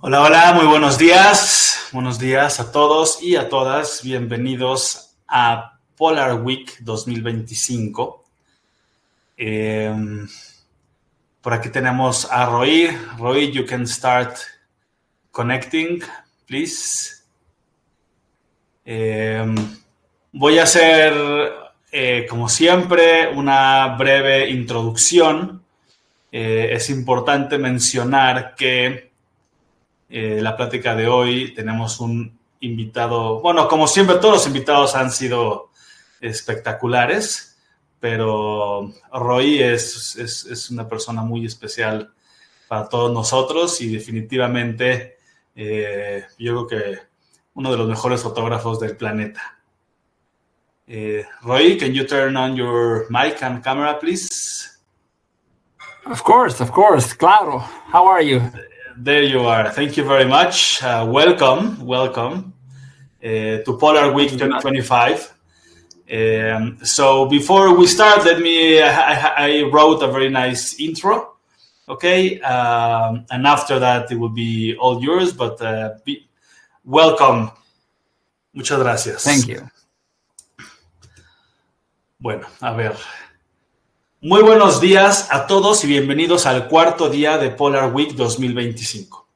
Hola, hola, muy buenos días. Buenos días a todos y a todas. Bienvenidos a Polar Week 2025. Por aquí tenemos a Roy. Roy, you can start connecting, please. Voy a hacer, como siempre, una breve introducción. Es importante mencionar que la plática de hoy tenemos un invitado, bueno, como siempre todos los invitados han sido espectaculares, pero Roy es una persona muy especial para todos nosotros y definitivamente yo creo que uno de los mejores fotógrafos del planeta. Roy, can you turn on your mic and camera, please? Of course, claro. How are you? There you are. Thank you very much. Welcome to Polar Week 2025. So before we start, I wrote a very nice intro, okay? And after that, it will be all yours, but welcome. Muchas gracias. Thank you. Bueno, a ver. Muy buenos días a todos y bienvenidos al cuarto día de Polar Week 2025.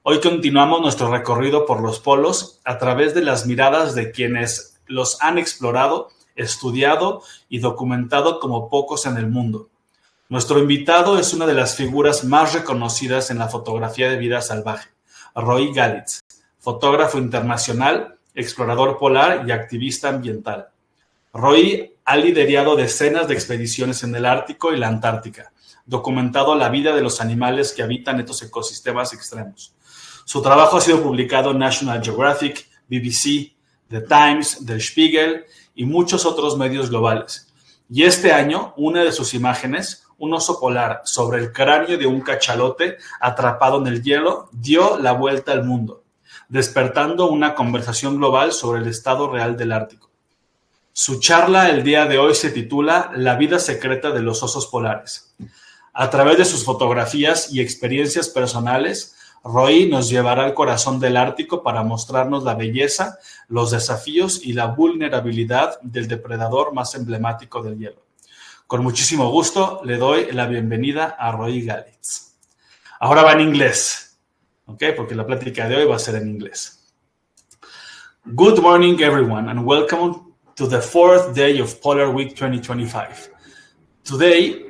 Hoy continuamos nuestro recorrido por los polos a través de las miradas de quienes los han explorado, estudiado y documentado como pocos en el mundo. Nuestro invitado es una de las figuras más reconocidas en la fotografía de vida salvaje, Roy Galitz, fotógrafo internacional, explorador polar y activista ambiental. Roy ha liderado decenas de expediciones en el Ártico y la Antártica, documentado la vida de los animales que habitan estos ecosistemas extremos. Su trabajo ha sido publicado en National Geographic, BBC, The Times, Der Spiegel y muchos otros medios globales. Y este año, una de sus imágenes, un oso polar sobre el cráneo de un cachalote atrapado en el hielo, dio la vuelta al mundo, despertando una conversación global sobre el estado real del Ártico. Su charla el día de hoy se titula La vida secreta de los osos polares. A través de sus fotografías y experiencias personales, Roy nos llevará al corazón del Ártico para mostrarnos la belleza, los desafíos y la vulnerabilidad del depredador más emblemático del hielo. Con muchísimo gusto le doy la bienvenida a Roy Galitz. Ahora va en inglés, ¿ok? Porque la plática de hoy va a ser en inglés. Good morning, everyone, and welcome to the fourth day of Polar Week 2025. Today,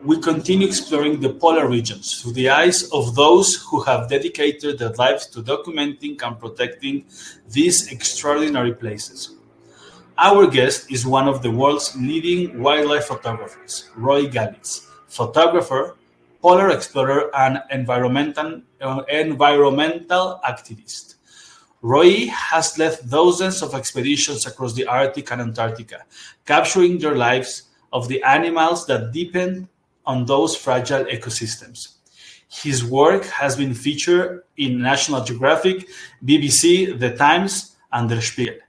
we continue exploring the polar regions through the eyes of those who have dedicated their lives to documenting and protecting these extraordinary places. Our guest is one of the world's leading wildlife photographers, Roy Galitz, photographer, polar explorer, and environmental activist. Roy has led dozens of expeditions across the Arctic and Antarctica, capturing the lives of the animals that depend on those fragile ecosystems. His work has been featured in National Geographic, BBC, The Times, and Der Spiegel,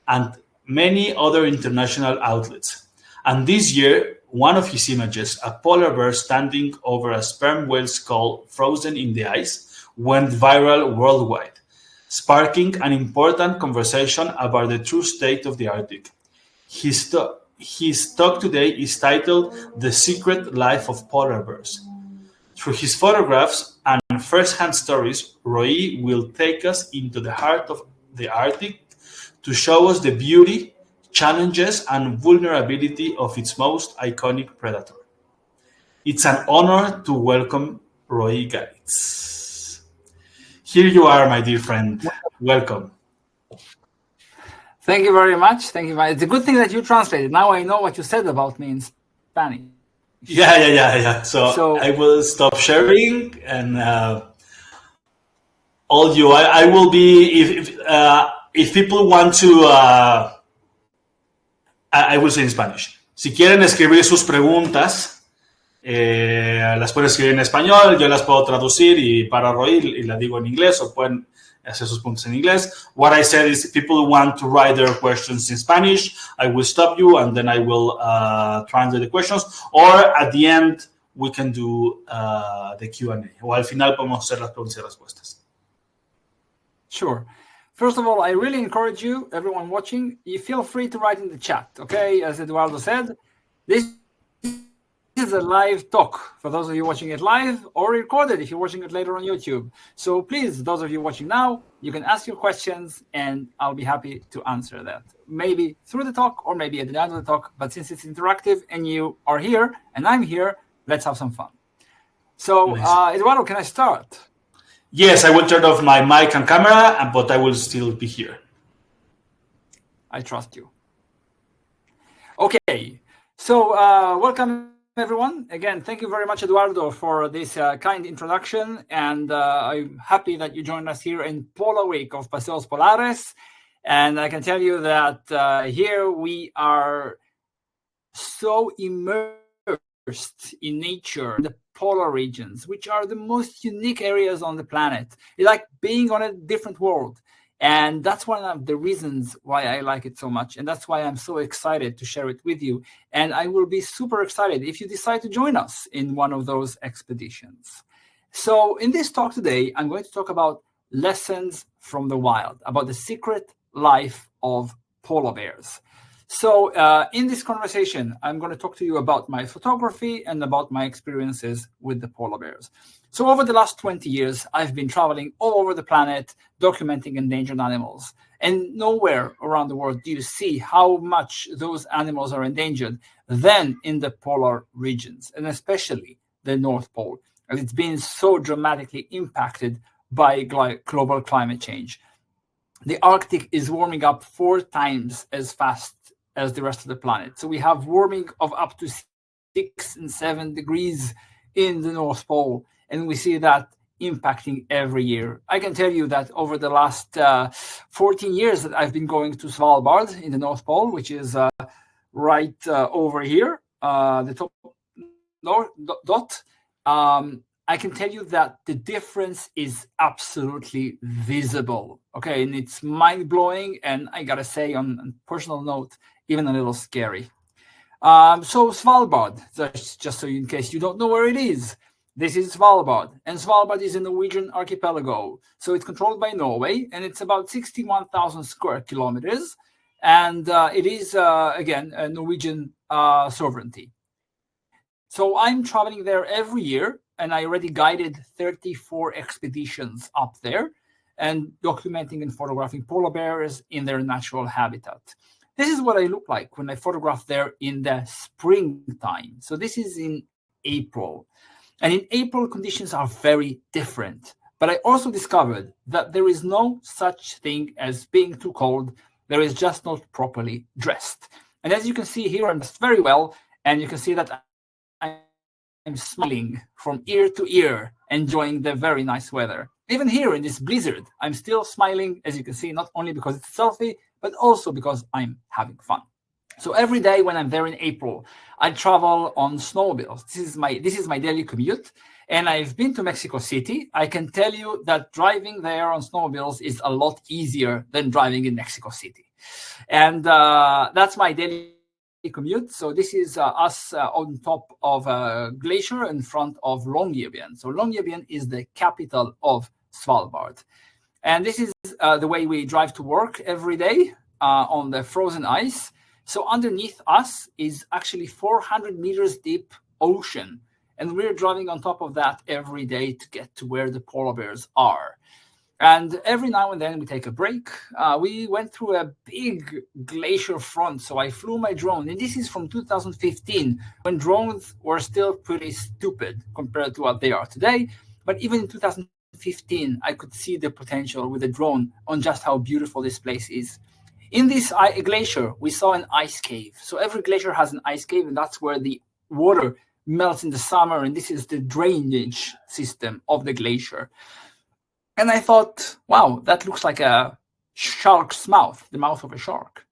and many other international outlets. And this year, one of his images, a polar bear standing over a sperm whale skull frozen in the ice, went viral worldwide, sparking an important conversation about the true state of the Arctic. His talk today is titled The Secret Life of Polar Bears. Through his photographs and first-hand stories, Roy will take us into the heart of the Arctic to show us the beauty, challenges, and vulnerability of its most iconic predator. It's an honor to welcome Roy Galitz. Here you are, my dear friend. Welcome. Thank you very much. It's a good thing that you translated. Now I know what you said about me in Spanish. Yeah. So I will stop sharing and all you. I will be if people want to. I will say in Spanish. Si quieren escribir sus preguntas. Las pueden escribir en español, yo las puedo traducir y para Roy y la digo en inglés o pueden hacer sus puntos en inglés. What I said is if people want to write their questions in Spanish, I will stop you and then I will translate the questions, or at the end we can do the Q&A, o al final podemos hacer las preguntas y respuestas. Sure. First of all, I really encourage you, everyone watching, you feel free to write in the chat, okay? As Eduardo said, this is a live talk for those of you watching it live or recorded if you're watching it later on YouTube. So please, those of you watching now, you can ask your questions and I'll be happy to answer that. Maybe through the talk or maybe at the end of the talk, but since it's interactive and you are here and I'm here, let's have some fun. So, Eduardo, can I start? Yes, I will turn off my mic and camera, but I will still be here. I trust you. Okay, so welcome everyone. Again, thank you very much, Eduardo, for this kind introduction. And I'm happy that you joined us here in Polar Week of Paseos Polares. And I can tell you that here we are so immersed in nature, in the polar regions, which are the most unique areas on the planet. It's like being on a different world. And that's one of the reasons why I like it so much. And that's why I'm so excited to share it with you. And I will be super excited if you decide to join us in one of those expeditions. So in this talk today, I'm going to talk about lessons from the wild, about the secret life of polar bears. So in this conversation, I'm going to talk to you about my photography and about my experiences with the polar bears. So over the last 20 years, I've been traveling all over the planet, documenting endangered animals. And nowhere around the world do you see how much those animals are endangered than in the polar regions, and especially the North Pole. And it's been so dramatically impacted by global climate change. The Arctic is warming up 4 times as fast as the rest of the planet. So we have warming of up to 6 and 7 degrees in the North Pole. And we see that impacting every year. I can tell you that over the last 14 years that I've been going to Svalbard in the North Pole, which is right over here, the top dot, I can tell you that the difference is absolutely visible. Okay, and it's mind-blowing, and I gotta say, on a personal note, even a little scary. So Svalbard, just so in case you don't know where it is, this is Svalbard, and Svalbard is a Norwegian archipelago. So it's controlled by Norway, and it's about 61,000 square kilometers, and it is, again, a Norwegian sovereignty. So I'm traveling there every year, and I already guided 34 expeditions up there and documenting and photographing polar bears in their natural habitat. This is what I look like when I photograph there in the springtime. So this is in April. And in April, conditions are very different. But I also discovered that there is no such thing as being too cold. There is just not properly dressed. And as you can see here, I'm dressed very well. And you can see that I'm smiling from ear to ear, enjoying the very nice weather. Even here in this blizzard, I'm still smiling, as you can see, not only because it's a selfie, but also because I'm having fun. So every day when I'm there in April, I travel on snowmobiles. This is my daily commute. And I've been to Mexico City. I can tell you that driving there on snowmobiles is a lot easier than driving in Mexico City. And that's my daily commute. So this is us on top of a glacier in front of Longyearbyen. So Longyearbyen is the capital of Svalbard. And this is the way we drive to work every day on the frozen ice. So underneath us is actually 400 meters deep ocean. And we're driving on top of that every day to get to where the polar bears are. And every now and then we take a break. We went through a big glacier front. So I flew my drone. And this is from 2015, when drones were still pretty stupid compared to what they are today. But even in 2015, I could see the potential with a drone on just how beautiful this place is. In this glacier, we saw an ice cave. So every glacier has an ice cave, and that's where the water melts in the summer. And this is the drainage system of the glacier. And I thought, wow, that looks like a shark's mouth, the mouth of a shark.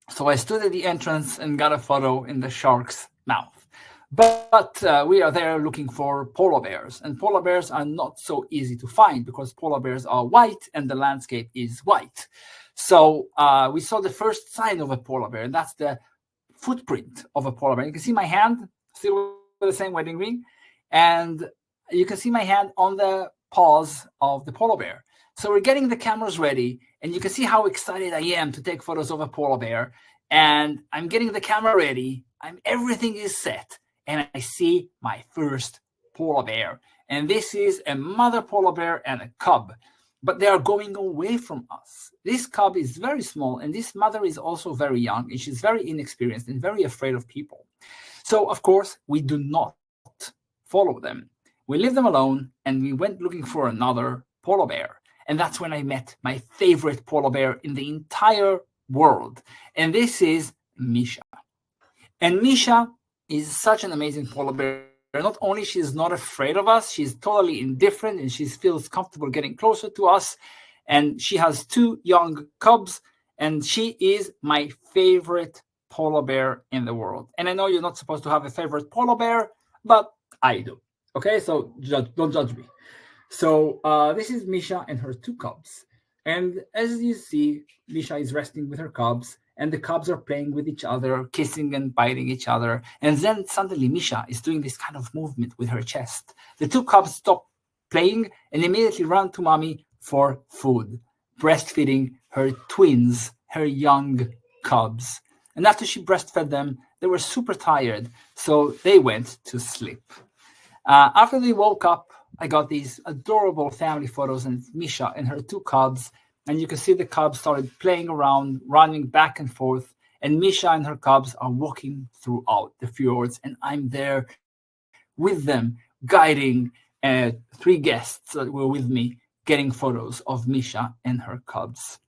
So I stood at the entrance and got a photo in the shark's mouth. But we are there looking for polar bears. And polar bears are not so easy to find because polar bears are white and the landscape is white. So we saw the first sign of a polar bear, and that's the footprint of a polar bear. You can see my hand, still with the same wedding ring, and you can see my hand on the paws of the polar bear. So we're getting the cameras ready, and you can see how excited I am to take photos of a polar bear. And I'm getting the camera ready. Everything is set, and I see my first polar bear. And this is a mother polar bear and a cub, but they are going away from us. This cub is very small, and this mother is also very young, and she's very inexperienced and very afraid of people. So, of course, we do not follow them. We leave them alone, and we went looking for another polar bear. And that's when I met my favorite polar bear in the entire world. And this is Misha. And Misha is such an amazing polar bear. Not only she's not afraid of us, she's totally indifferent, and she feels comfortable getting closer to us. And she has 2 young cubs, and she is my favorite polar bear in the world. And I know you're not supposed to have a favorite polar bear, but I do. Okay, so don't judge me. So this is Misha and her 2 cubs. And as you see, Misha is resting with her cubs, and the cubs are playing with each other, kissing and biting each other. And then suddenly Misha is doing this kind of movement with her chest. The 2 cubs stop playing and immediately run to mommy for food, breastfeeding her twins, her young cubs. And after she breastfed them, they were super tired, so they went to sleep. After they woke up, I got these adorable family photos of Misha and her 2 cubs. And you can see the cubs started playing around, running back and forth. And Misha and her cubs are walking throughout the fjords. And I'm there with them, guiding 3 guests that were with me, getting photos of Misha and her cubs.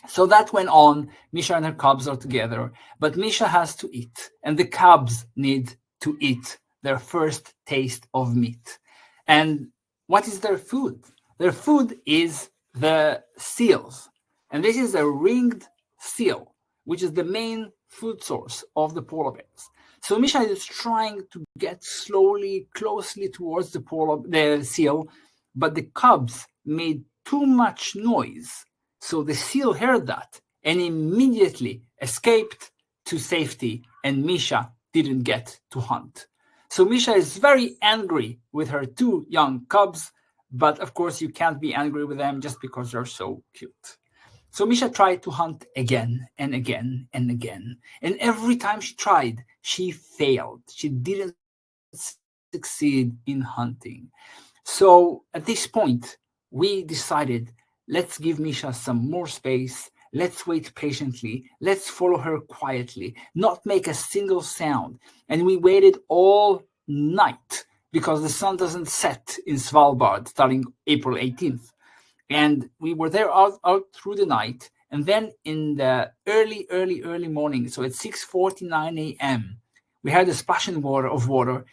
So that went on. Misha and her cubs are together. But Misha has to eat. And the cubs need to eat their first taste of meat. And what is their food? Their food is the seals. And this is a ringed seal, which is the main food source of the polar bears. So Misha is trying to get slowly, closely towards the seal, but the cubs made too much noise. So the seal heard that and immediately escaped to safety, and Misha didn't get to hunt. So Misha is very angry with her 2 young cubs, but of course you can't be angry with them just because they're so cute. So Misha tried to hunt again and again and again. And every time she tried, she failed. She didn't succeed in hunting. So at this point, we decided, let's give Misha some more space. Let's wait patiently. Let's follow her quietly, not make a single sound. And we waited all night because the sun doesn't set in Svalbard starting April 18th. And we were there out through the night. And then in the early morning, so at 6:49 a.m., we had a splash of water,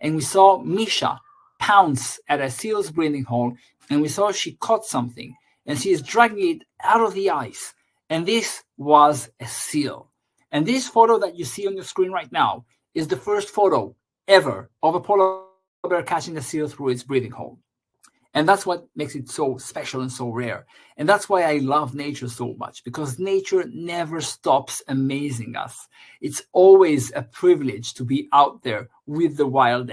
and we saw Misha pounce at a seal's breathing hole, and we saw she caught something. And she is dragging it out of the ice. And this was a seal. And this photo that you see on your screen right now is the first photo ever of a polar bear catching a seal through its breathing hole. And that's what makes it so special and so rare. And that's why I love nature so much, because nature never stops amazing us. It's always a privilege to be out there with the wild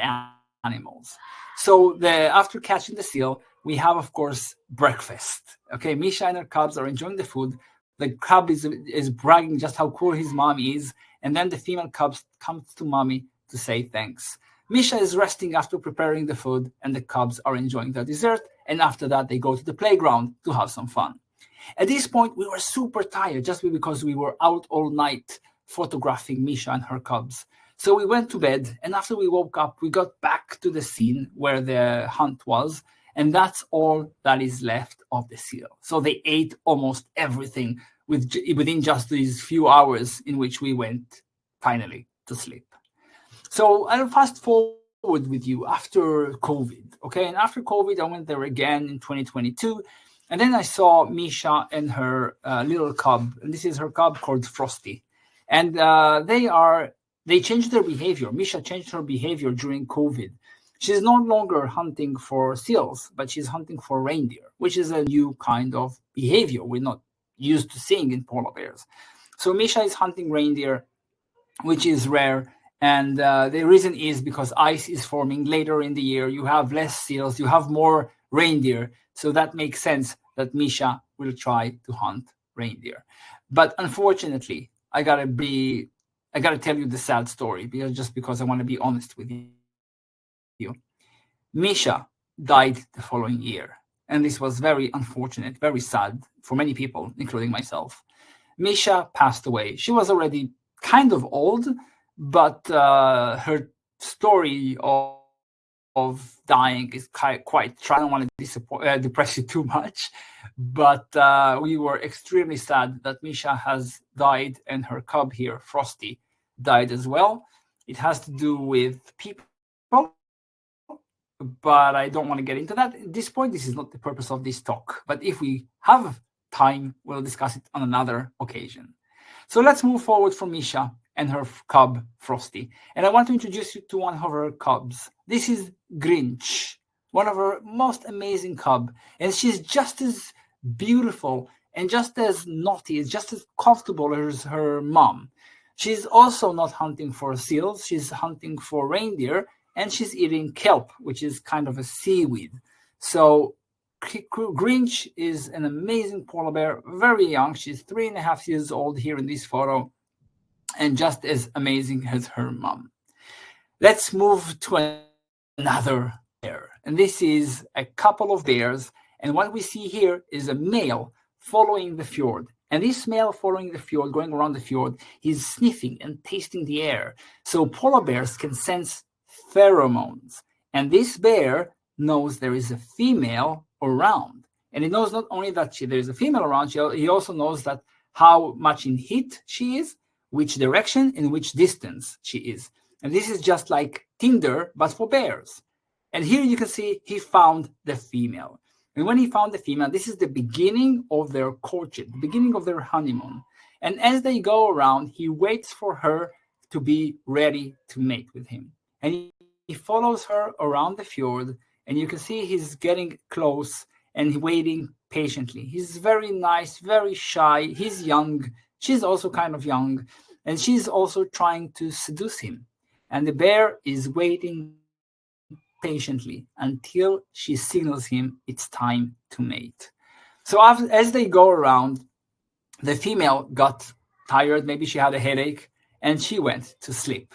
animals. So after catching the seal, we have, of course, breakfast. Okay, Misha and her cubs are enjoying the food. The cub is bragging just how cool his mom is. And then the female cubs come to mommy to say thanks. Misha is resting after preparing the food, and the cubs are enjoying their dessert. And after that, they go to the playground to have some fun. At this point, we were super tired just because we were out all night photographing Misha and her cubs. So we went to bed, and after we woke up, we got back to the scene where the hunt was. And that's all that is left of the seal. So they ate almost everything within just these few hours in which we went finally to sleep. So I'll fast forward with you after COVID. Okay, and after COVID, I went there again in 2022. And then I saw Misha and her little cub. And this is her cub called Frosty. And they changed their behavior. Misha changed her behavior during COVID. She's no longer hunting for seals, but she's hunting for reindeer, which is a new kind of behavior we're not used to seeing in polar bears. So Misha is hunting reindeer, which is rare. And the reason is because ice is forming later in the year. You have less seals, you have more reindeer. So that makes sense that Misha will try to hunt reindeer. But unfortunately, I gotta tell you the sad story, because I want to be honest with you. Misha died the following year, and this was very unfortunate, very sad for many people, including myself. Misha passed away. She was already kind of old, but her story of dying is quite I don't want to depress you too much, but we were extremely sad that Misha has died, and her cub here, Frosty, died as well. It has to do with people, but I don't want to get into that at this point. This is not the purpose of this talk, but if we have time, we'll discuss it on another occasion. So let's move forward from Misha and her cub, Frosty. And I want to introduce you to one of her cubs. This is Grinch, one of her most amazing cub. And she's just as beautiful and just as naughty, just as comfortable as her mom. She's also not hunting for seals. She's hunting for reindeer, and she's eating kelp, which is kind of a seaweed. So Grinch is an amazing polar bear, very young. She's 3.5 years old here in this photo, and just as amazing as her mom. Let's move to another bear. And this is a couple of bears. And what we see here is a male following the fjord. And this male following the fjord, going around the fjord, he's sniffing and tasting the air. So polar bears can sense pheromones. And this bear knows there is a female around. And he knows not only that there is a female around, he also knows that how much in heat she is, which direction and which distance she is. And this is just like Tinder, but for bears. And here you can see he found the female. And when he found the female, this is the beginning of their courtship, the beginning of their honeymoon. And as they go around, he waits for her to be ready to mate with him. And he follows her around the fjord, and you can see he's getting close and waiting patiently. He's very nice, very shy. He's young. She's also kind of young, and she's also trying to seduce him. And the bear is waiting patiently until she signals him it's time to mate. So as they go around, the female got tired. Maybe she had a headache, and she went to sleep.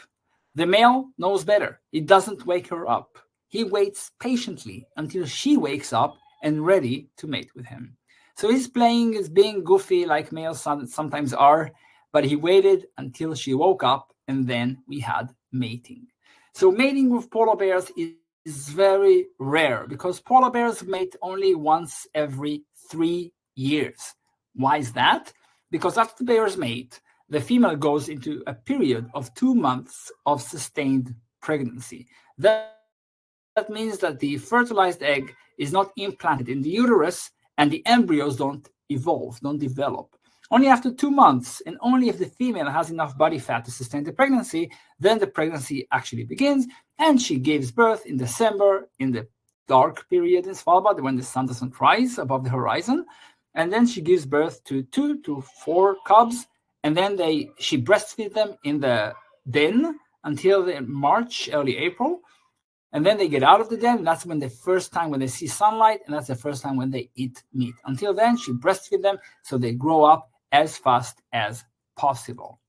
The male knows better. He doesn't wake her up. He waits patiently until she wakes up and ready to mate with him. So he's being goofy like males sometimes are, but he waited until she woke up, and then we had mating. So mating with polar bears is very rare because polar bears mate only once every 3 years. Why is that? Because after the bears mate, the female goes into a period of 2 months of sustained pregnancy. That means that the fertilized egg is not implanted in the uterus, and the embryos don't evolve, don't develop. Only after 2 months, and only if the female has enough body fat to sustain the pregnancy, then the pregnancy actually begins, and she gives birth in December, in the dark period in Svalbard, when the sun doesn't rise above the horizon. And then she gives birth to 2 to 4 cubs, and then she breastfeeds them in the den until March, early April. And then they get out of the den, and that's when the first time when they see sunlight, and that's the first time when they eat meat. Until then, she breastfeeds them so they grow up as fast as possible.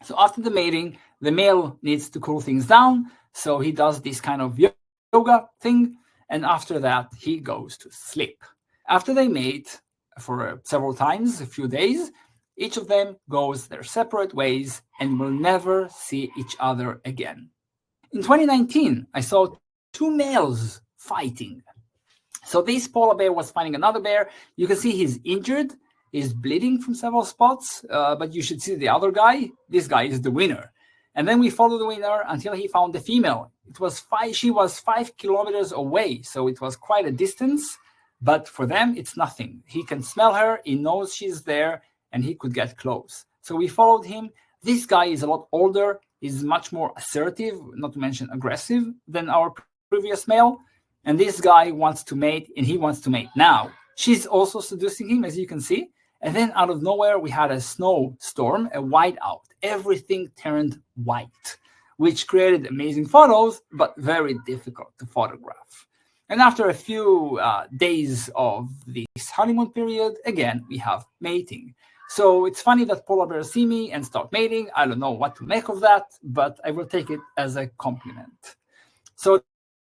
So after the mating, the male needs to cool things down, so he does this kind of yoga thing, and after that, he goes to sleep. After they mate for several times, a few days, each of them goes their separate ways and will never see each other again. In 2019, I saw 2 males fighting. So this polar bear was fighting another bear. You can see he's injured. He's bleeding from several spots, but you should see the other guy. This guy is the winner. And then we followed the winner until he found the female. She was 5 kilometers away, so it was quite a distance. But for them, it's nothing. He can smell her. He knows she's there, and he could get close. So we followed him. This guy is a lot older. He's much more assertive, not to mention aggressive, than our previous male. And this guy wants to mate, and he wants to mate now. She's also seducing him, as you can see. And then out of nowhere, we had a snowstorm, a whiteout. Everything turned white, which created amazing photos, but very difficult to photograph. And after a few days of this honeymoon period, again, we have mating. So it's funny that polar bears see me and start mating. I don't know what to make of that, but I will take it as a compliment. So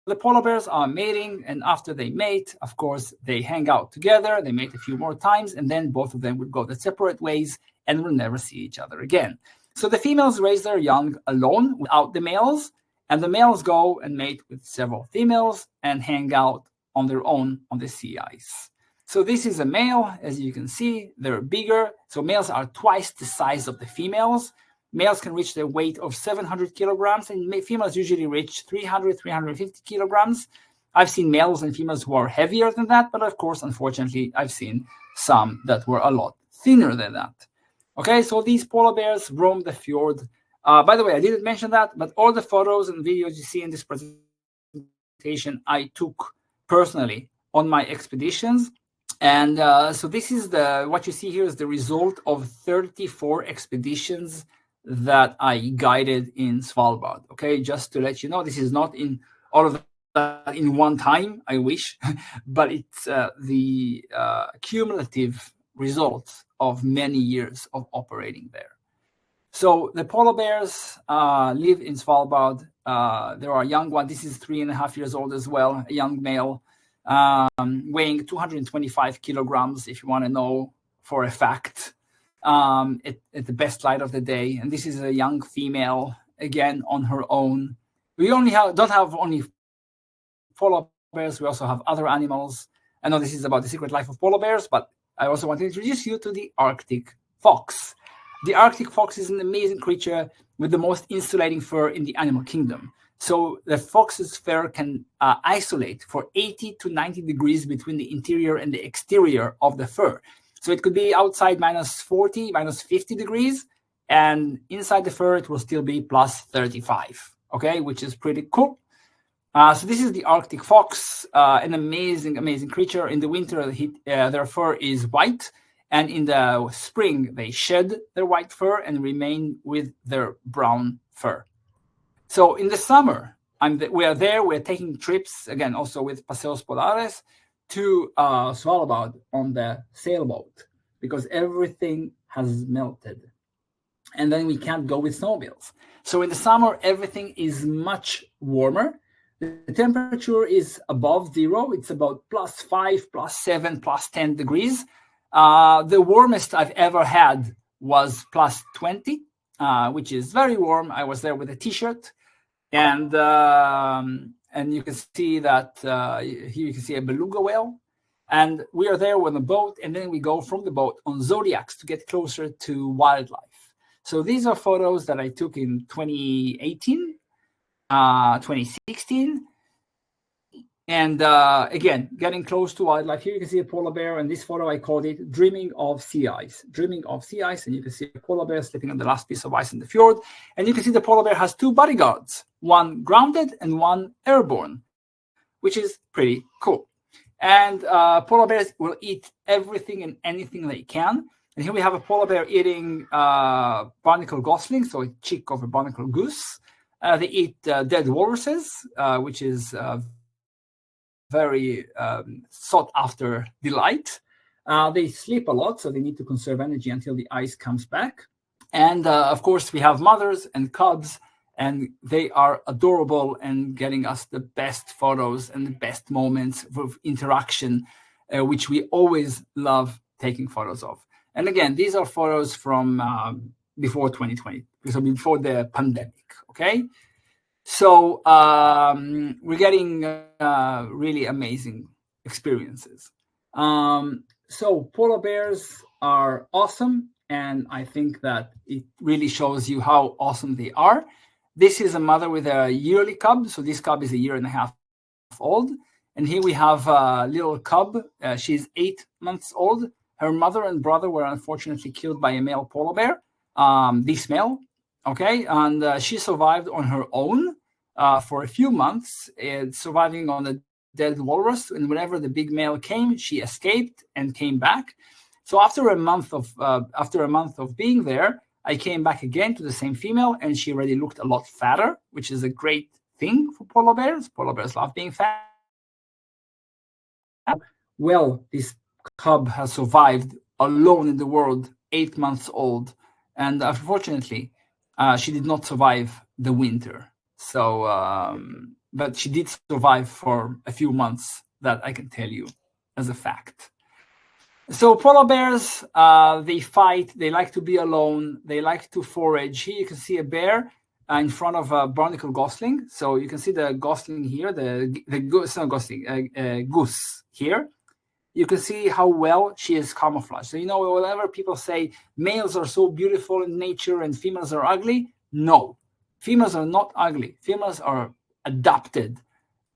the polar bears are mating, and after they mate, of course, they hang out together. They mate a few more times, and then both of them will go their separate ways and will never see each other again. So the females raise their young alone without the males, and the males go and mate with several females and hang out on their own on the sea ice. So this is a male. As you can see, they're bigger. So males are twice the size of the females. Males can reach the weight of 700 kilograms, and females usually reach 300, 350 kilograms. I've seen males and females who are heavier than that, but of course, unfortunately, I've seen some that were a lot thinner than that. Okay, so these polar bears roam the fjord. By the way, I didn't mention that, but all the photos and videos you see in this presentation, I took personally on my expeditions. And so this is what you see here is the result of 34 expeditions that I guided in Svalbard. Okay, just to let you know, this is not in all of that in one time, I wish, but it's the cumulative results of many years of operating there. So the polar bears live in Svalbard. There are young ones. This is 3.5 years old as well, a young male, weighing 225 kilograms, if you want to know for a fact, at the best light of the day. And this is a young female, again, on her own. We don't have only polar bears. We also have other animals. I know this is about the secret life of polar bears, but I also want to introduce you to the Arctic fox. The Arctic fox is an amazing creature with the most insulating fur in the animal kingdom. So the fox's fur can isolate for 80 to 90 degrees between the interior and the exterior of the fur. So it could be outside minus 40, minus 50 degrees, and inside the fur it will still be plus 35, okay, which is pretty cool. So this is the Arctic fox, an amazing, amazing creature. In the winter, their fur is white, and in the spring, they shed their white fur and remain with their brown fur. So in the summer, we're taking trips, again, also with Passeos Polares, to Svalbard on the sailboat, because everything has melted. And then we can't go with snowmobiles. So in the summer, everything is much warmer. The temperature is above zero. It's about +5, +7, +10 degrees. The warmest I've ever had was +20, which is very warm. I was there with a T-shirt, and you can see that here you can see a beluga whale, and we are there on a boat, and then we go from the boat on zodiacs to get closer to wildlife. So these are photos that I took in 2018, 2016. And again, getting close to wildlife. Here you can see a polar bear. And this photo, I called it Dreaming of Sea Ice. Dreaming of Sea Ice. And you can see a polar bear sleeping on the last piece of ice in the fjord. And you can see the polar bear has two bodyguards, one grounded and one airborne, which is pretty cool. And polar bears will eat everything and anything they can. And here we have a polar bear eating barnacle gosling, so a chick of a barnacle goose. They eat dead walruses, which is very sought after delight. They sleep a lot, so they need to conserve energy until the ice comes back. And of course, we have mothers and cubs, and they are adorable and getting us the best photos and the best moments of interaction, which we always love taking photos of. And again, these are photos from before 2020, so before the pandemic, okay? So we're getting really amazing experiences. So polar bears are awesome, and I think that it really shows you how awesome they are. This is a mother with a yearly cub. So this cub is 1.5 years old. And here we have a little cub. She's 8 months old. Her mother and brother were unfortunately killed by a male polar bear, this male. Okay, and she survived on her own for a few months, surviving on a dead walrus. And whenever the big male came, she escaped and came back. So after a month of being there, I came back again to the same female, and she already looked a lot fatter, which is a great thing for polar bears. Polar bears love being fat. well this cub has survived alone in the world, 8 months old. And unfortunately, she did not survive the winter. So, but she did survive for a few months, that I can tell you as a fact. So polar bears, they fight, they like to be alone, they like to forage. Here you can see a bear in front of a barnacle gosling. So you can see the gosling here, the goose, not gosling, goose here. You can see how well she is camouflaged. So, whenever people say males are so beautiful in nature and females are ugly, no, females are not ugly. Females are adapted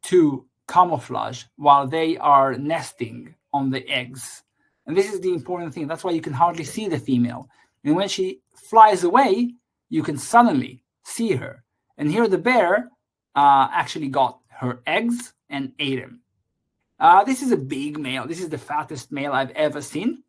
to camouflage while they are nesting on the eggs. And this is the important thing. That's why you can hardly see the female. And when she flies away, you can suddenly see her. And here the bear actually got her eggs and ate them. This is a big male. This is the fattest male I've ever seen.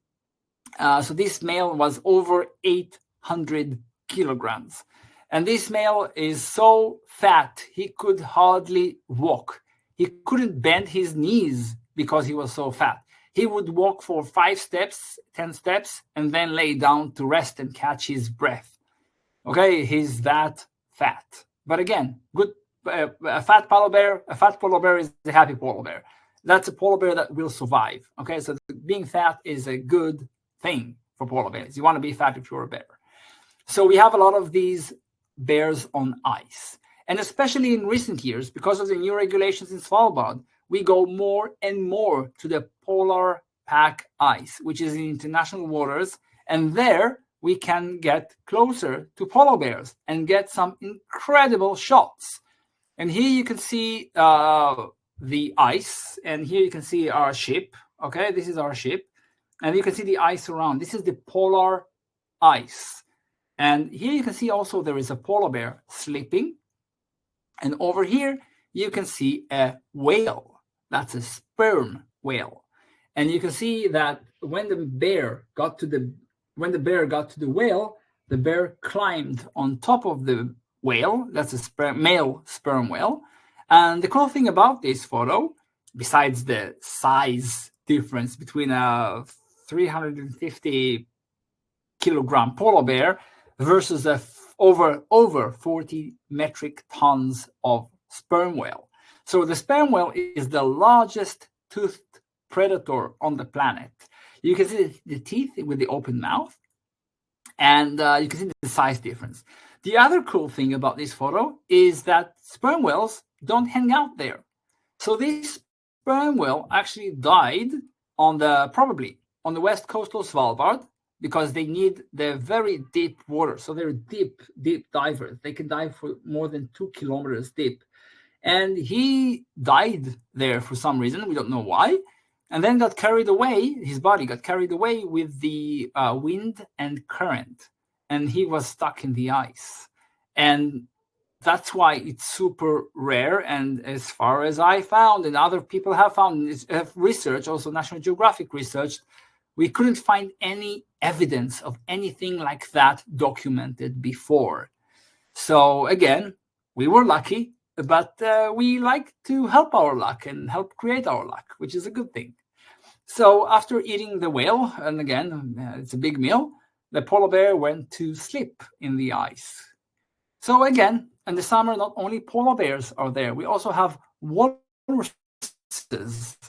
So this male was over 800 kilograms. And this male is so fat, he could hardly walk. He couldn't bend his knees because he was so fat. He would walk for 5 steps, 10 steps, and then lay down to rest and catch his breath. Okay, he's that fat. But again, a fat polar bear is a happy polar bear. That's a polar bear that will survive. Okay, so being fat is a good thing for polar bears. You want to be fat if you're a bear. So we have a lot of these bears on ice. And especially in recent years, because of the new regulations in Svalbard, we go more and more to the polar pack ice, which is in international waters. And there we can get closer to polar bears and get some incredible shots. And here you can see the ice, and here you can see our ship. Okay, this is our ship. And you can see the ice around. This is the polar ice. And here you can see also there is a polar bear sleeping. And over here, you can see a whale. That's a sperm whale. And you can see that when the bear got to the whale, the bear climbed on top of the whale. That's a male sperm whale. And the cool thing about this photo, besides the size difference between a 350 kilogram polar bear versus over 40 metric tons of sperm whale. So the sperm whale is the largest toothed predator on the planet. You can see the teeth with the open mouth, and you can see the size difference. The other cool thing about this photo is that sperm whales don't hang out there. So this sperm whale actually died probably on the west coast of Svalbard, because they need the very deep water. So they're deep divers. They can dive for more than 2 kilometers deep. And he died there for some reason. We don't know why. And then got carried away. His body got carried away with the wind and current. And he was stuck in the ice. And that's why it's super rare. And as far as I found, and other people have found, research, also National Geographic researched, we couldn't find any evidence of anything like that documented before. So again, we were lucky, but we like to help our luck and help create our luck, which is a good thing. So after eating the whale, and again, it's a big meal, the polar bear went to sleep in the ice. So again, in the summer, not only polar bears are there, we also have walruses,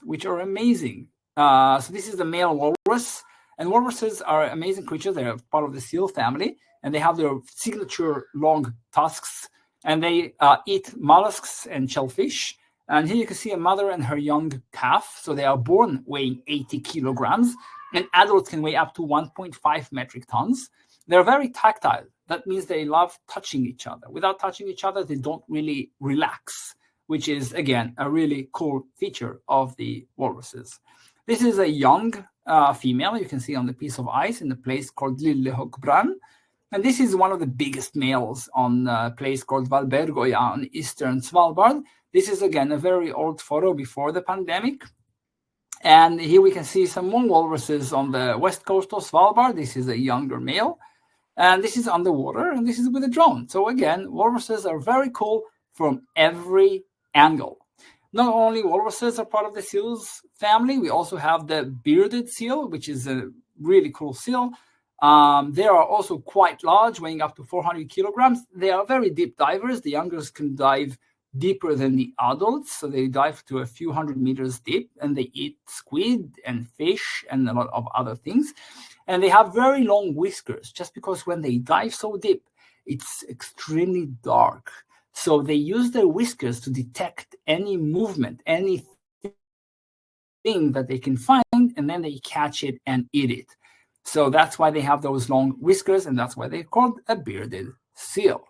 which are amazing. So this is the male walrus, and walruses are amazing creatures. They're part of the seal family, and they have their signature long tusks, and they eat mollusks and shellfish. And here you can see a mother and her young calf. So they are born weighing 80 kilograms, and adults can weigh up to 1.5 metric tons. They're very tactile. That means they love touching each other. Without touching each other, they don't really relax, which is, again, a really cool feature of the walruses. This is a young female you can see on the piece of ice in a place called Lillehogbran. And this is one of the biggest males on a place called Valbergoya on eastern Svalbard. This is, again, a very old photo before the pandemic. And here we can see some more walruses on the west coast of Svalbard. This is a younger male. And this is underwater, and this is with a drone. So again, walruses are very cool from every angle. Not only walruses are part of the seals family, we also have the bearded seal, which is a really cool seal. They are also quite large, weighing up to 400 kilograms. They are very deep divers. The youngers can dive deeper than the adults, so they dive to a few hundred meters deep, and they eat squid and fish and a lot of other things. And they have very long whiskers, just because when they dive so deep, it's extremely dark. So they use their whiskers to detect any movement, anything that they can find, and then they catch it and eat it. So that's why they have those long whiskers, and that's why they're called a bearded seal.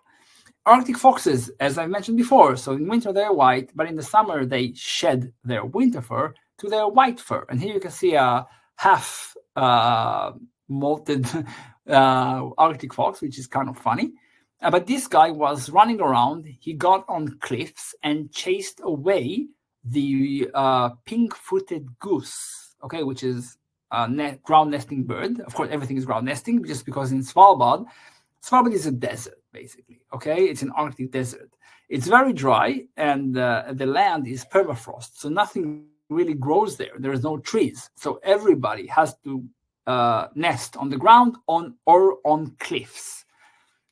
Arctic foxes, as I mentioned before, so in winter they're white, but in the summer they shed their winter fur to their white fur. And here you can see a half molted Arctic fox, which is kind of funny. But this guy was running around. He got on cliffs and chased away the pink-footed goose, okay, which is a ground nesting bird. Of course, everything is ground nesting, just because in Svalbard is a desert, basically, okay? It's an Arctic desert. It's very dry, and the land is permafrost, so nothing really grows there. There is no trees. So everybody has to nest on the ground or on cliffs.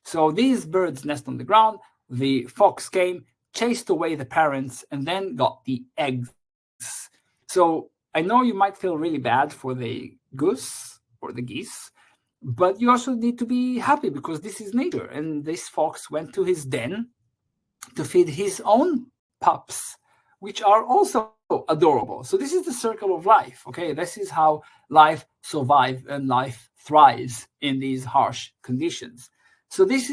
So these birds nest on the ground. The fox came, chased away the parents, and then got the eggs. So I know you might feel really bad for the goose or the geese, but you also need to be happy because this is nature. And this fox went to his den to feed his own pups, which are also adorable. So this is the circle of life, okay? This is how life survives and life thrives in these harsh conditions. So this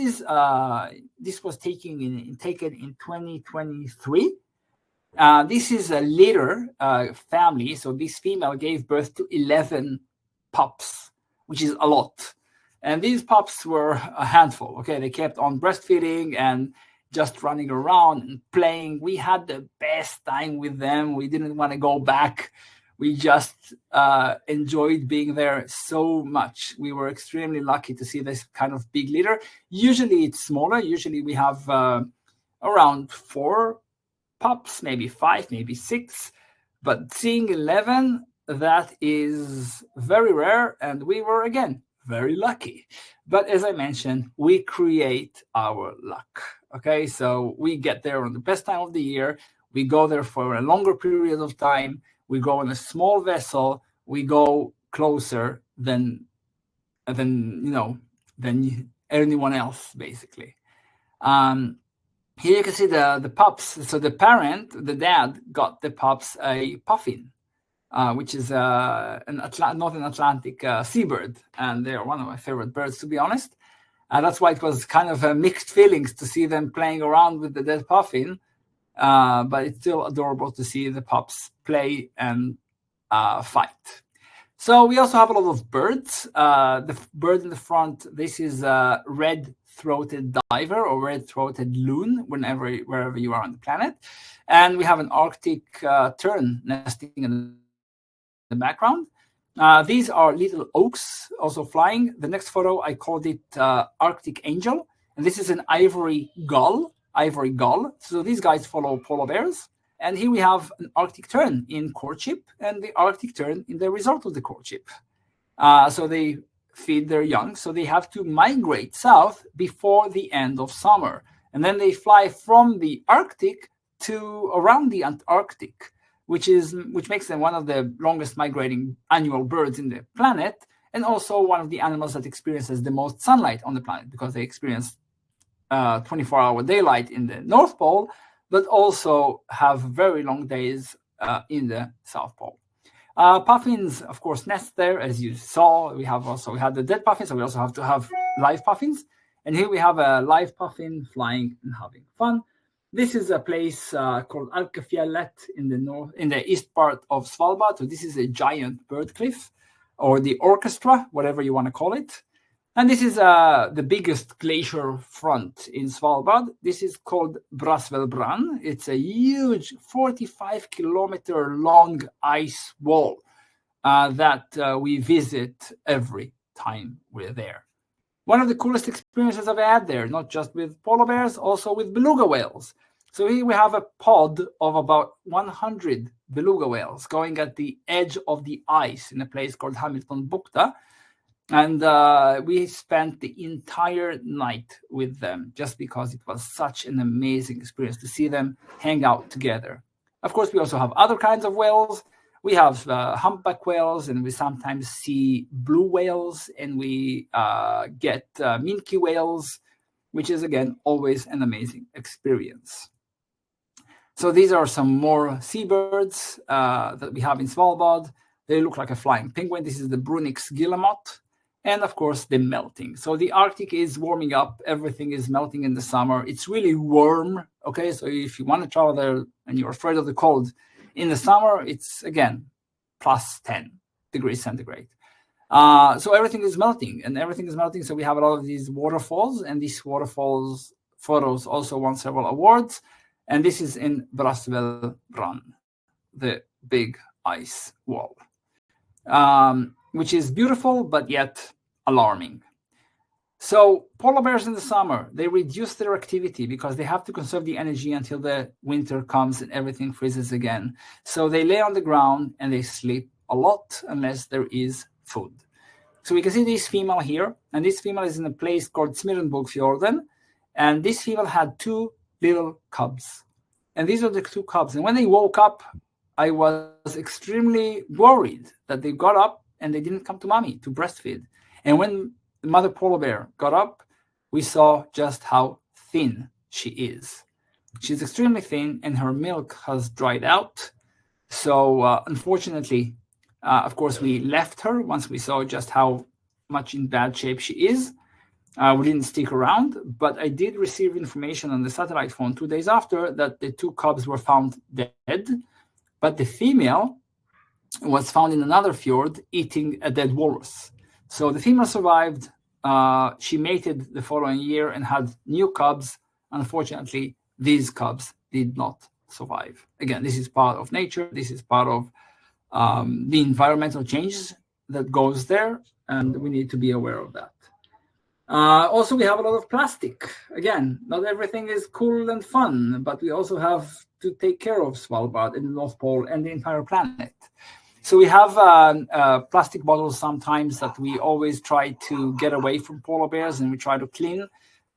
was taken in 2023. This is a litter family. So this female gave birth to 11 pups, which is a lot. And these pups were a handful. Okay, they kept on breastfeeding and just running around and playing. We had the best time with them. We didn't want to go back. We just enjoyed being there so much. We were extremely lucky to see this kind of big litter. Usually it's smaller. Usually we have around 4 pups, maybe 5, maybe 6. But seeing 11, that is very rare. And we were, again, very lucky. But as I mentioned, we create our luck. Okay, so we get there on the best time of the year. We go there for a longer period of time. We go in a small vessel. We go closer than anyone else, basically. Here you can see the pups. So the dad, got the pups a puffin, which is an Northern Atlantic seabird, and they're one of my favorite birds, to be honest. And that's why it was kind of mixed feelings to see them playing around with the dead puffin. But it's still adorable to see the pups play and fight. So we also have a lot of birds. The bird in the front, this is a red-throated diver or red-throated loon, wherever you are on the planet. And we have an Arctic tern nesting in the background. These are little oaks also flying. The next photo, I called it Arctic angel. And this is an ivory gull. So these guys follow polar bears. And here we have an Arctic tern in courtship and the Arctic tern in the result of the courtship. So they feed their young. So they have to migrate south before the end of summer. And then they fly from the Arctic to around the Antarctic, which makes them one of the longest migrating annual birds in the planet, and also one of the animals that experiences the most sunlight on the planet, because they experience 24-hour daylight in the North Pole, but also have very long days in the South Pole. Puffins, of course, nest there, as you saw. We had the dead puffins, so we also have to have live puffins. And here we have a live puffin flying and having fun. This is a place called Alkefjellet in the east part of Svalbard. So this is a giant bird cliff, or the orchestra, whatever you want to call it. And this is the biggest glacier front in Svalbard. This is called Brasvelbran. It's a huge 45-kilometer long ice wall that we visit every time we're there. One of the coolest experiences I've had there, not just with polar bears, also with beluga whales. So here we have a pod of about 100 beluga whales going at the edge of the ice in a place called Hamilton Bukta. And we spent the entire night with them just because it was such an amazing experience to see them hang out together. Of course, we also have other kinds of whales. We have humpback whales, and we sometimes see blue whales, and we get minke whales, which is, again, always an amazing experience. So these are some more seabirds that we have in Svalbard. They look like a flying penguin. This is the Brunix guillemot. And, of course, the melting. So the Arctic is warming up. Everything is melting in the summer. It's really warm, okay? So if you want to travel there and you're afraid of the cold, in the summer, it's, again, plus 10 degrees centigrade. So everything is melting, and everything is melting. So we have a lot of these waterfalls, and these waterfalls photos also won several awards. And this is in Brasvel Run, the big ice wall, which is beautiful, but yet alarming. So polar bears in the summer, they reduce their activity because they have to conserve the energy until the winter comes and everything freezes again. So they lay on the ground and they sleep a lot unless there is food. So we can see this female here, and this female is in a place called Smirenburgfjorden, and this female had 2 little cubs. And these are the 2 cubs. And when they woke up, I was extremely worried that they got up and they didn't come to mommy to breastfeed. And when the mother polar bear got up, we saw just how thin she is. She's extremely thin, and her milk has dried out. So unfortunately, of course, we left her once we saw just how much in bad shape she is. We didn't stick around, but I did receive information on the satellite phone 2 days after that the 2 cubs were found dead, but the female was found in another fjord eating a dead walrus. So the female survived. She mated the following year and had new cubs. Unfortunately, these cubs did not survive. Again, this is part of nature. This is part of the environmental changes that goes there, and we need to be aware of that. Also, we have a lot of plastic. Again, not everything is cool and fun, but we also have to take care of Svalbard and the North Pole and the entire planet. So we have plastic bottles sometimes that we always try to get away from polar bears, and we try to clean,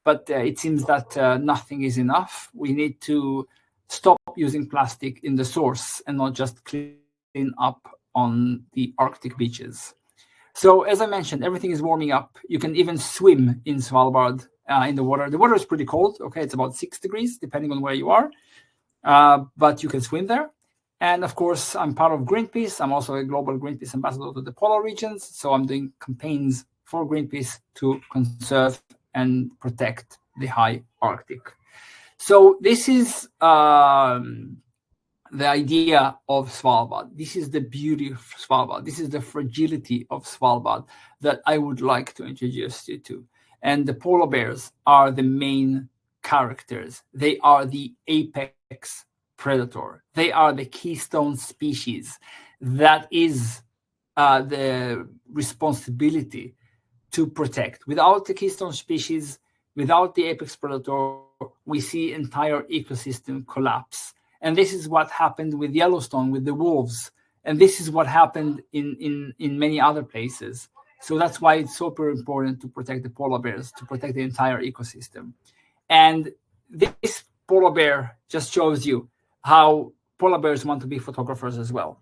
but it seems that nothing is enough. We need to stop using plastic in the source and not just clean up on the Arctic beaches. So as I mentioned, everything is warming up. You can even swim in Svalbard in the water. The water is pretty cold. Okay, it's about 6 degrees, depending on where you are. But you can swim there. And of course, I'm part of Greenpeace. I'm also a global Greenpeace ambassador to the polar regions. So I'm doing campaigns for Greenpeace to conserve and protect the high Arctic. So this is the idea of Svalbard. This is the beauty of Svalbard. This is the fragility of Svalbard that I would like to introduce you to. And the polar bears are the main characters. They are the apex predator. They are the keystone species. That is the responsibility to protect. Without the keystone species, without the apex predator, we see entire ecosystem collapse. And this is what happened with Yellowstone, with the wolves. And this is what happened in many other places. So that's why it's super important to protect the polar bears, to protect the entire ecosystem. And this polar bear just shows you how polar bears want to be photographers as well.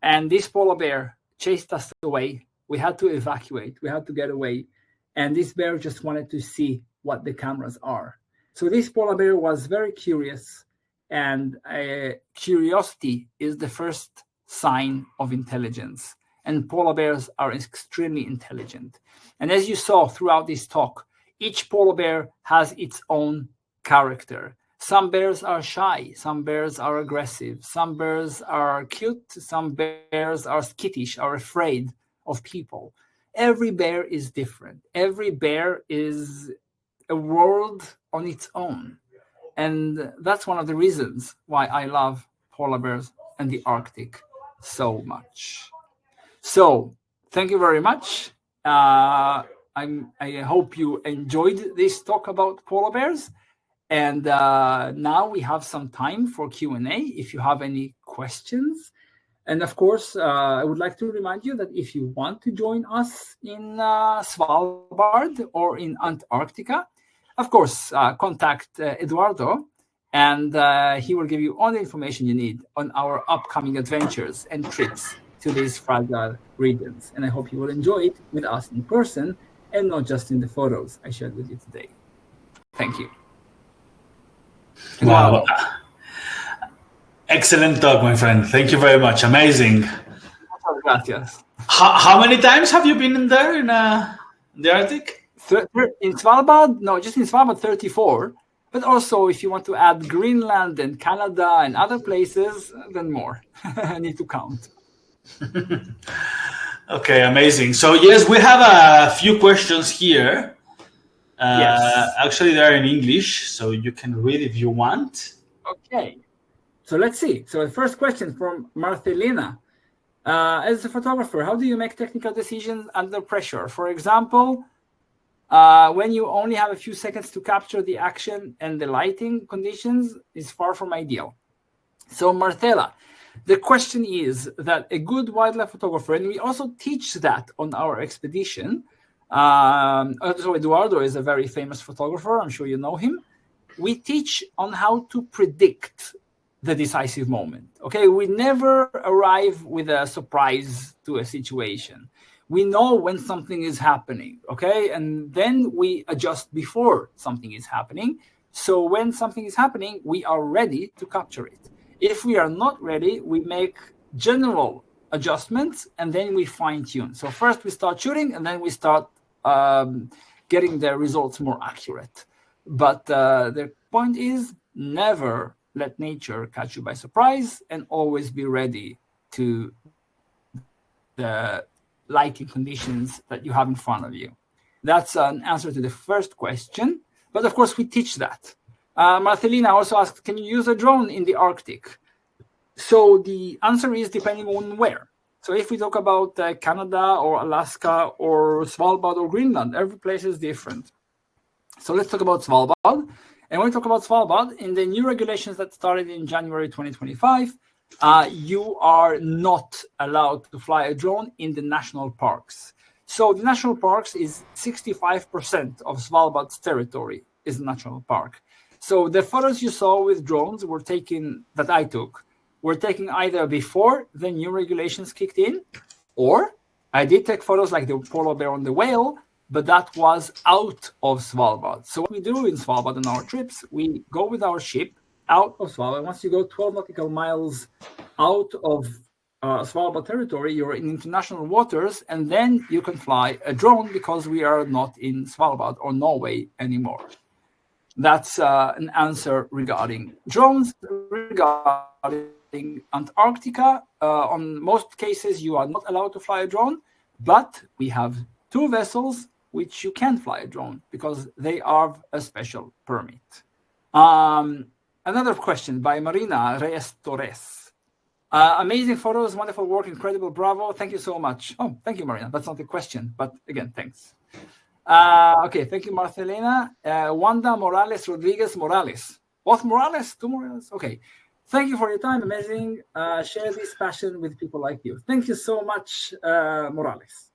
And this polar bear chased us away. We had to evacuate. We had to get away. And this bear just wanted to see what the cameras are. So this polar bear was very curious. And curiosity is the first sign of intelligence. And polar bears are extremely intelligent. And as you saw throughout this talk, each polar bear has its own character. Some bears are shy, some bears are aggressive, some bears are cute, some bears are skittish, are afraid of people. Every bear is different. Every bear is a world on its own. And that's one of the reasons why I love polar bears and the Arctic so much. So thank you very much. I hope you enjoyed this talk about polar bears. And now we have some time for Q&A if you have any questions. And of course, I would like to remind you that if you want to join us in Svalbard or in Antarctica, of course, contact Eduardo, and he will give you all the information you need on our upcoming adventures and trips to these fragile regions. And I hope you will enjoy it with us in person and not just in the photos I shared with you today. Thank you. Wow. Excellent talk, my friend. Thank you very much. Amazing. Gracias. How many times have you been in there in the Arctic? In Svalbard? No, just in Svalbard, 34. But also, if you want to add Greenland and Canada and other places, then more. I need to count. Okay, amazing. So, yes, we have a few questions here. Yes. Actually, they're in English, so you can read if you want. Okay. So let's see. So the first question from Marcelina. As a photographer, how do you make technical decisions under pressure? For example, when you only have a few seconds to capture the action and the lighting conditions is far from ideal. So Marcela, the question is that a good wildlife photographer, and we also teach that on our expedition. So Eduardo is a very famous photographer. I'm sure you know him. We teach on how to predict the decisive moment. Okay, we never arrive with a surprise to a situation. We know when something is happening, okay? And then we adjust before something is happening. So when something is happening, we are ready to capture it. If we are not ready, we make general adjustments and then we fine tune. So first we start shooting and then we start getting the results more accurate. But the point is never let nature catch you by surprise and always be ready to the lighting conditions that you have in front of you. That's an answer to the first question. But of course, we teach that. Marcelina also asked, can you use a drone in the Arctic? So the answer is depending on where. So if we talk about Canada or Alaska or Svalbard or Greenland, every place is different. So let's talk about Svalbard. And when we talk about Svalbard, in the new regulations that started in January 2025, you are not allowed to fly a drone in the national parks. So the national parks is 65% of Svalbard's territory is a national park. So the photos you saw with drones were taken, that I took, were taken either before the new regulations kicked in, or I did take photos like the polar bear on the whale, but that was out of Svalbard. So what we do in Svalbard on our trips, we go with our ship out of Svalbard. Once you go 12 nautical miles out of Svalbard territory, you're in international waters, and then you can fly a drone because we are not in Svalbard or Norway anymore. That's an answer regarding drones. Regarding Antarctica, on most cases, you are not allowed to fly a drone, but we have 2 vessels which you can fly a drone because they have a special permit. Another question by Marina Reyes Torres. Amazing photos, wonderful work, incredible, bravo. Thank you so much. Oh, thank you, Marina. That's not a question, but again, thanks. Okay, thank you, Marcelina. Wanda Morales Rodriguez Morales. Both Morales? 2 Morales? Okay. Thank you for your time. Amazing. Share this passion with people like you. Thank you so much, Morales.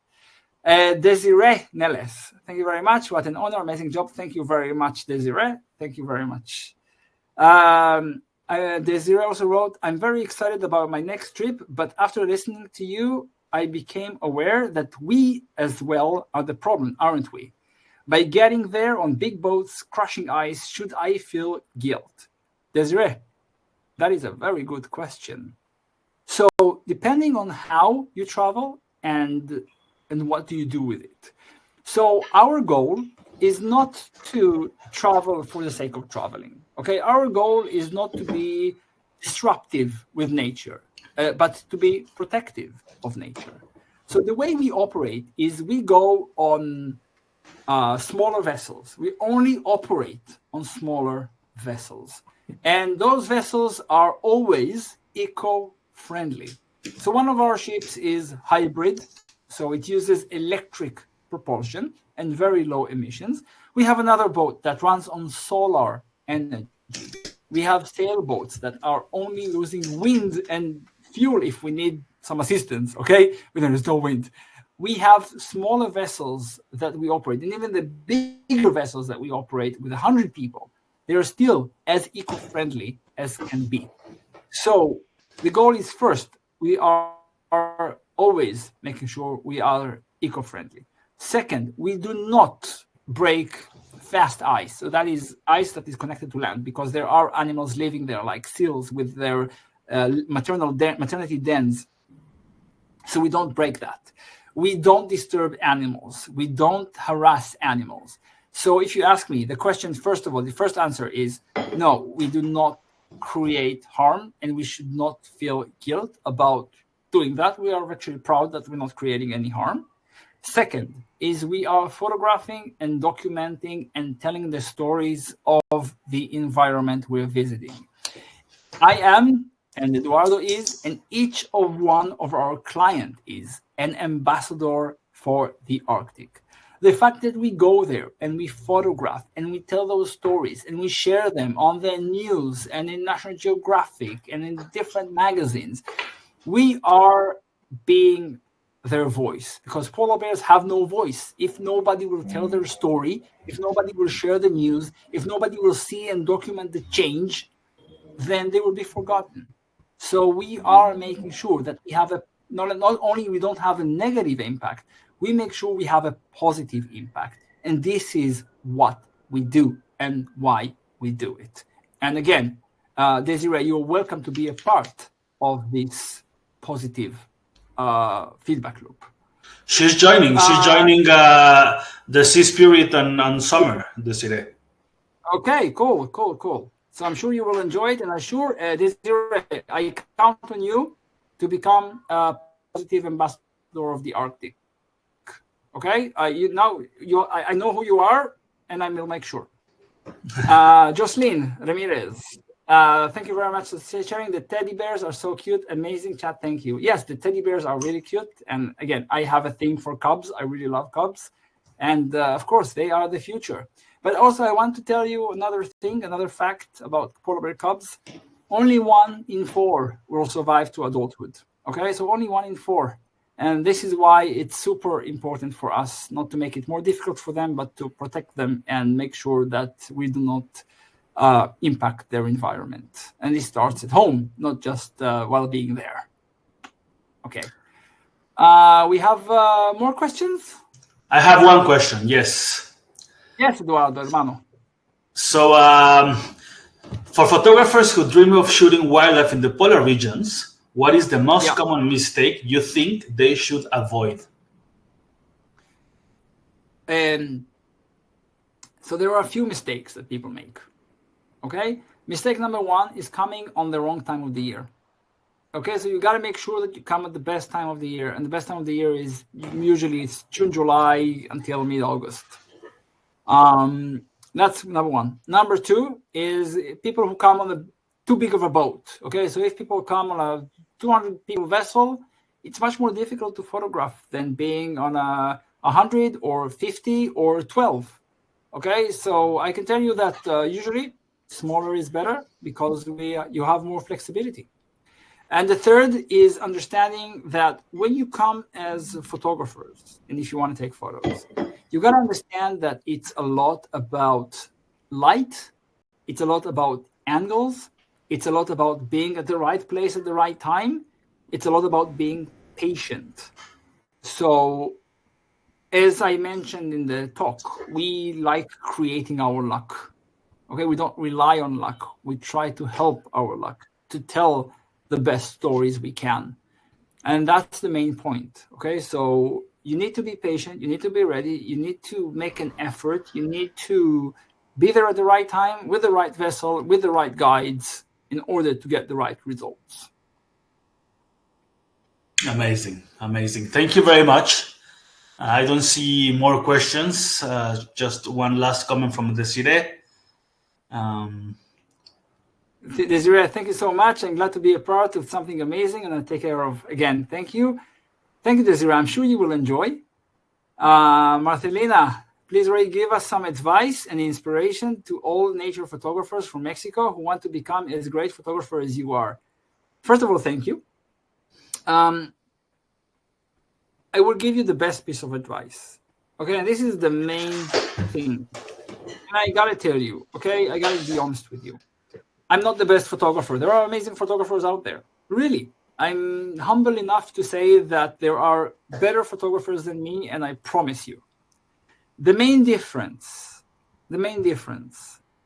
Desiree Neles. Thank you very much. What an honor. Amazing job. Thank you very much, Desiree. Thank you very much. Desiree also wrote, I'm very excited about my next trip, but after listening to you, I became aware that we as well are the problem, aren't we? By getting there on big boats, crushing ice, should I feel guilt? Desiree, that is a very good question. So depending on how you travel and what do you do with it. So our goal is not to travel for the sake of traveling. Okay, our goal is not to be disruptive with nature, but to be protective of nature. So the way we operate is we go on smaller vessels. We only operate on smaller vessels. And those vessels are always eco-friendly. So one of our ships is hybrid. So it uses electric propulsion and very low emissions. We have another boat that runs on solar energy. We have sailboats that are only losing wind and fuel if we need some assistance, okay, when there is no wind. We have smaller vessels that we operate, and even the bigger vessels that we operate with 100 people, they are still as eco-friendly as can be. So the goal is, first, we are always making sure we are eco-friendly. Second, we do not break fast ice. So that is ice that is connected to land, because there are animals living there, like seals with their maternity dens. So we don't break that. We don't disturb animals. We don't harass animals. So if you ask me the question, first of all, the first answer is no, we do not create harm, and we should not feel guilt about doing that. We are actually proud that we're not creating any harm. Second is we are photographing and documenting and telling the stories of the environment we're visiting. I am, and Eduardo is, and each of one of our clients is an ambassador for the Arctic. The fact that we go there and we photograph and we tell those stories and we share them on the news and in National Geographic and in different magazines, we are being their voice, because polar bears have no voice. If nobody will tell their story, if nobody will share the news, if nobody will see and document the change, then they will be forgotten. So we are making sure that we have not only we don't have a negative impact, we make sure we have a positive impact. And this is what we do and why we do it. And again, Desiree, you're welcome to be a part of this positive feedback loop. She's joining the Sea Spirit and Summer, Desiree. Okay, cool. So I'm sure you will enjoy it, and I'm sure, Desiree, I count on you to become a positive ambassador of the Arctic. Okay, I know who you are, and I will make sure. Jocelyn Ramirez, thank you very much for sharing. The teddy bears are so cute. Amazing chat. Thank you. Yes, the teddy bears are really cute. And again, I have a thing for cubs. I really love cubs. And of course, they are the future. But also, I want to tell you another fact about polar bear cubs. Only 1 in 4 will survive to adulthood. Okay, so only 1 in 4. And this is why it's super important for us not to make it more difficult for them, but to protect them and make sure that we do not impact their environment. And this starts at home, not just while being there. Okay. We have more questions? I have one question, yes. Yes, Eduardo, hermano. So for photographers who dream of shooting wildlife in the polar regions, what is the most common mistake you think they should avoid? So there are a few mistakes that people make. Okay, mistake number 1 is coming on the wrong time of the year. Okay, so you got to make sure that you come at the best time of the year, and the best time of the year is usually it's June, July until mid-August. That's number 1. Number 2 is people who come on too big of a boat. Okay, so if people come on a 200 people vessel, it's much more difficult to photograph than being on a 100 or 50 or 12. Okay, so I can tell you that usually smaller is better because you have more flexibility. And the third is understanding that when you come as photographers, and if you want to take photos, you got to understand that it's a lot about light, it's a lot about angles, it's a lot about being at the right place at the right time, it's a lot about being patient. So, as I mentioned in the talk, we like creating our luck. Okay, we don't rely on luck. We try to help our luck, to tell the best stories we can. And that's the main point. Okay, so you need to be patient, you need to be ready, you need to make an effort, you need to be there at the right time, with the right vessel, with the right guides, in order to get the right results. Amazing. Thank you very much. I don't see more questions. Just one last comment from Desiree. Desiree, thank you so much. I'm glad to be a part of something amazing, and I take care of, again, thank you. Thank you, Desiree. I'm sure you will enjoy. Marcelina, please, Ray, give us some advice and inspiration to all nature photographers from Mexico who want to become as great photographer as you are. First of all, thank you. I will give you the best piece of advice. Okay, and this is the main thing. And I gotta tell you, okay, I gotta be honest with you. I'm not the best photographer. There are amazing photographers out there. Really. I'm humble enough to say that there are better photographers than me, and I promise you. The main difference,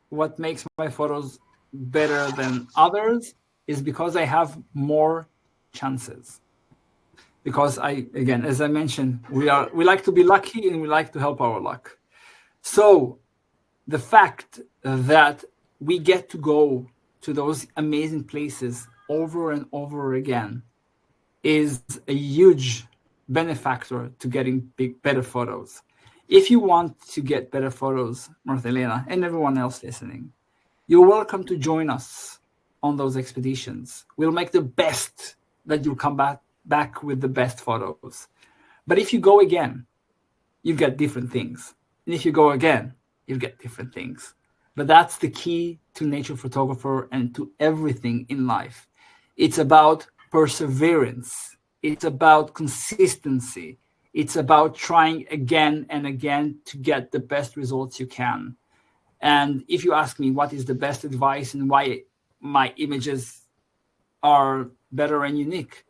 what makes my photos better than others is because I have more chances. Because again, as I mentioned, we like to be lucky and we like to help our luck. So the fact that we get to go to those amazing places over and over again is a huge benefactor to getting better photos. If you want to get better photos, Martha Elena, and everyone else listening, you're welcome to join us on those expeditions. We'll make the best that you'll come back with the best photos. But if you go again, you get different things. And if you go again, you get different things. But that's the key to nature photographer and to everything in life. It's about perseverance. It's about consistency. It's about trying again and again to get the best results you can. And if you ask me what is the best advice and why my images are better and unique,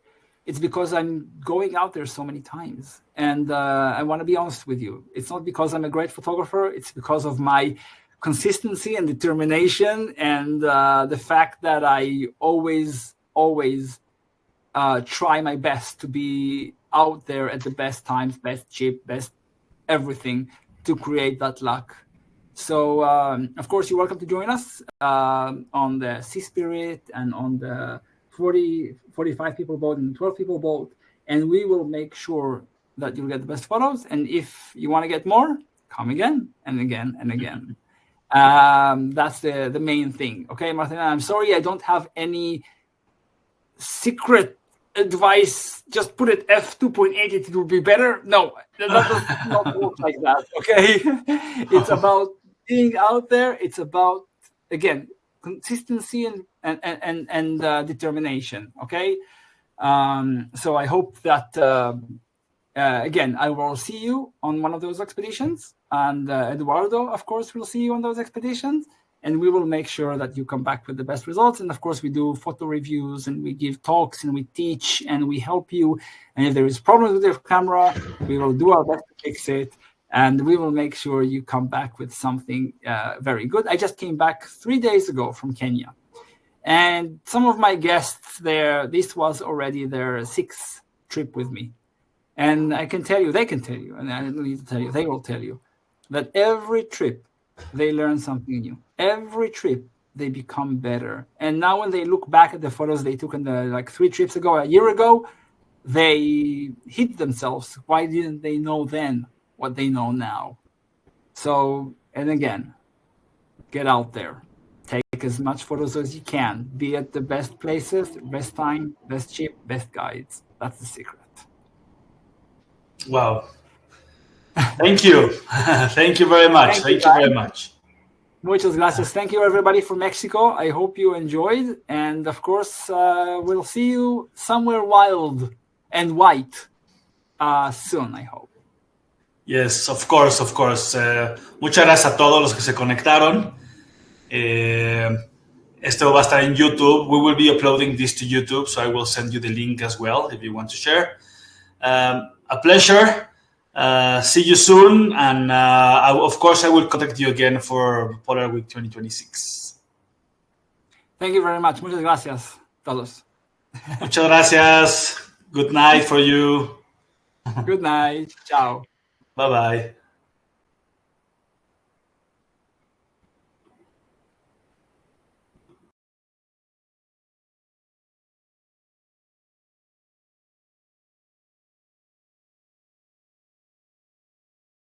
it's because I'm going out there so many times. And I want to be honest with you. It's not because I'm a great photographer. It's because of my consistency and determination and the fact that I always try my best to be out there at the best times, best chip, best everything to create that luck. So, of course, you're welcome to join us on the Sea Spirit and on the 45 people boat and 12 people boat. And we will make sure that you'll get the best photos. And if you want to get more, come again and again and again. That's the main thing. Okay, Martina, I'm sorry I don't have any secret advice. Just put it f2.8, it will be better. No, that does not work like that. Okay, it's about being out there. It's about, again, consistency and determination. Okay, so I hope that again I will see you on one of those expeditions, and Eduardo, of course, will see you on those expeditions. And we will make sure that you come back with the best results. And of course, we do photo reviews and we give talks and we teach and we help you. And if there is problems with your camera, we will do our best to fix it. And we will make sure you come back with something very good. I just came back 3 days ago from Kenya. And some of my guests there, this was already their 6th trip with me. And I can tell you, they can tell you, and I don't need to tell you, they will tell you that every trip, they learn something new. Every trip, they become better. And now when they look back at the photos they took in the 3 trips ago, a year ago, they hit themselves. Why didn't they know then what they know now? So, and again, get out there. Take as much photos as you can. Be at the best places, best time, best chip, best guides. That's the secret. Wow. Thank you. Thank you very much. Thank you very much. Muchas gracias. Thank you, everybody from Mexico. I hope you enjoyed. And of course, we'll see you somewhere wild and white soon, I hope. Yes, of course, of course. Muchas gracias a todos los que se conectaron. Esto va a estar en YouTube. We will be uploading this to YouTube, so I will send you the link as well if you want to share. A pleasure. See you soon, and of course I will contact you again for Polar Week 2026. Thank you very much. Muchas gracias, todos. Muchas gracias. Good night for you. Good night. Ciao. Bye-bye.